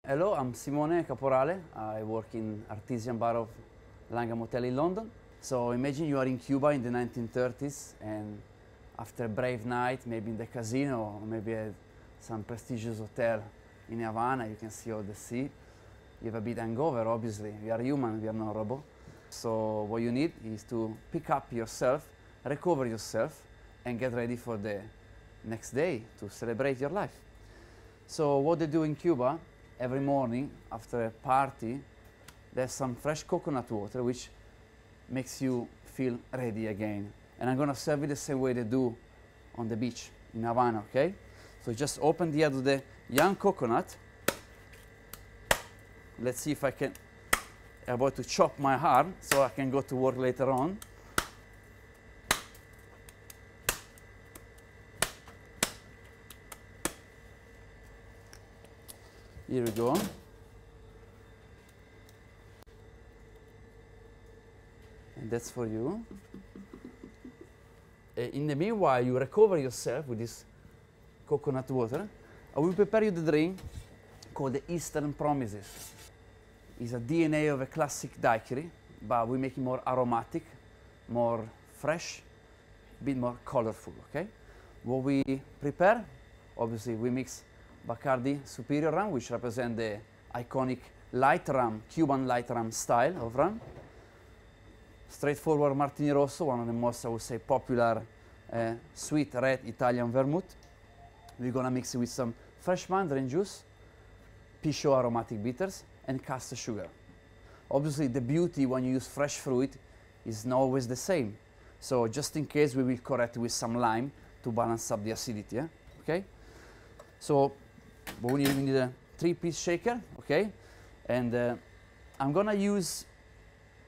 Hello, I'm Simone Caporale. I work in Artesian bar of Langham Hotel in London. So imagine you are in Cuba in the 1930s and after a brave night, maybe in the casino or maybe at some prestigious hotel in Havana, you can see all the sea. You have a bit hangover, obviously. We are human, we are not robot. So what you need is to pick up yourself, recover yourself, and get ready for the next day to celebrate your life. So what they do in Cuba, every morning after a party, there's some fresh coconut water which makes you feel ready again. And I'm gonna serve it the same way they do on the beach in Havana, okay? So just open the head of the young coconut. Let's see if I can avoid to chop my arm so I can go to work later on. Here we go. And that's for you. In the meanwhile, you recover yourself with this coconut water. I will prepare you the drink called the Eastern Promises. It's a DNA of a classic daiquiri, but we make it more aromatic, more fresh, a bit more colorful, okay? What we prepare, obviously we mix Bacardi Superior rum, which represents the iconic light rum, Cuban light rum style of rum. Straightforward Martini Rosso, one of the most, I would say, popular sweet red Italian vermouth. We're gonna mix it with some fresh mandarin juice, Pisho aromatic bitters, and caster sugar. Obviously, the beauty when you use fresh fruit is not always the same. So just in case, we will correct with some lime to balance up the acidity, yeah? Okay? So we need a 3-piece shaker, okay? And I'm gonna use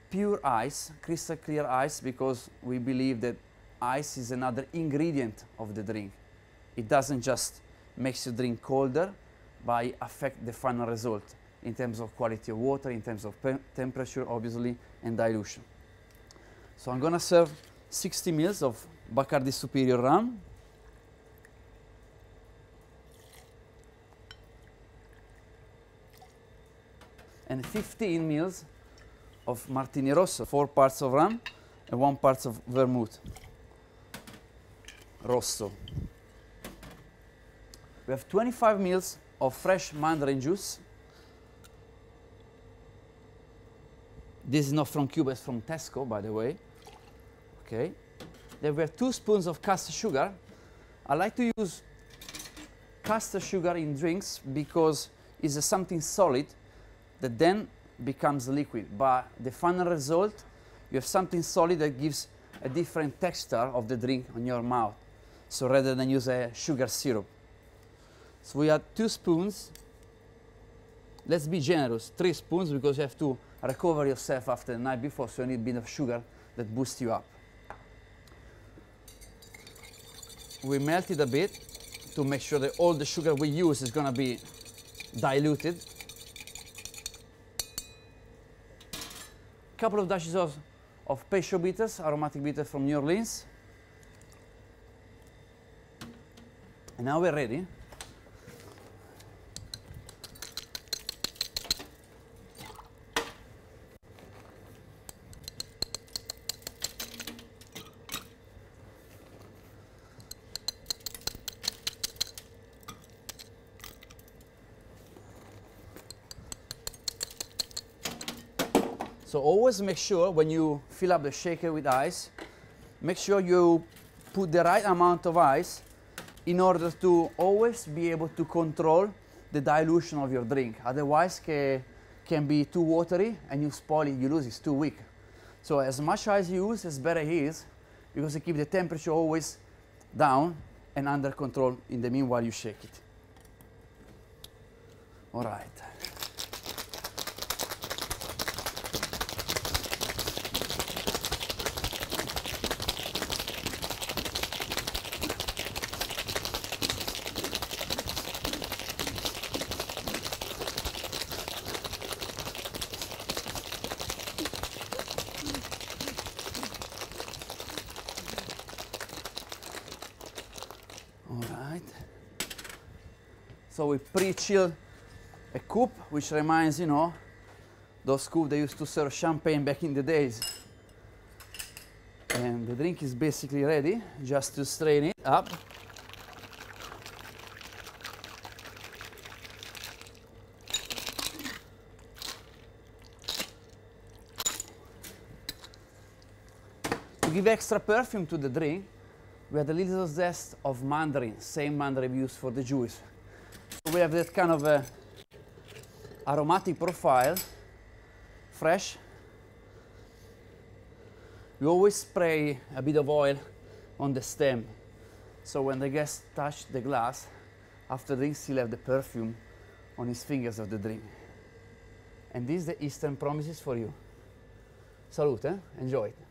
pure ice, crystal clear ice, because we believe that ice is another ingredient of the drink. It doesn't just make your drink colder, but it affects the final result in terms of quality of water, in terms of temperature, obviously, and dilution. So I'm gonna serve 60 ml of Bacardi Superior rum. And 15 ml of Martini Rosso, 4 parts of rum and 1 part of vermouth. Rosso. We have 25 ml of fresh mandarin juice. This is not from Cuba, it's from Tesco, by the way. Okay. Then we have 2 spoons of caster sugar. I like to use caster sugar in drinks because it's something solid that then becomes liquid, but the final result, you have something solid that gives a different texture of the drink on your mouth. So rather than use a sugar syrup. So we add 2 spoons. Let's be generous, 3 spoons, because you have to recover yourself after the night before, so you need a bit of sugar that boosts you up. We melt it a bit to make sure that all the sugar we use is gonna be diluted. Couple of dashes of Pisho bitters, aromatic bitters from New Orleans. And now we're ready. So always make sure when you fill up the shaker with ice, make sure you put the right amount of ice in order to always be able to control the dilution of your drink. Otherwise, it can be too watery and you spoil it, you lose it, it's too weak. So as much ice you use, as better it is, because it keeps the temperature always down and under control in the meanwhile you shake it. All right. So we pre-chill a coupe, which reminds, you know, those coupes they used to serve champagne back in the days. And the drink is basically ready, just to strain it up. To give extra perfume to the drink, we add a little zest of mandarin, same mandarin we use for the juice. So we have that kind of a aromatic profile, fresh. We always spray a bit of oil on the stem, so when the guest touch the glass, after the drink still have the perfume on his fingers of the drink. And this is the Eastern Promises for you. Salute, enjoy it.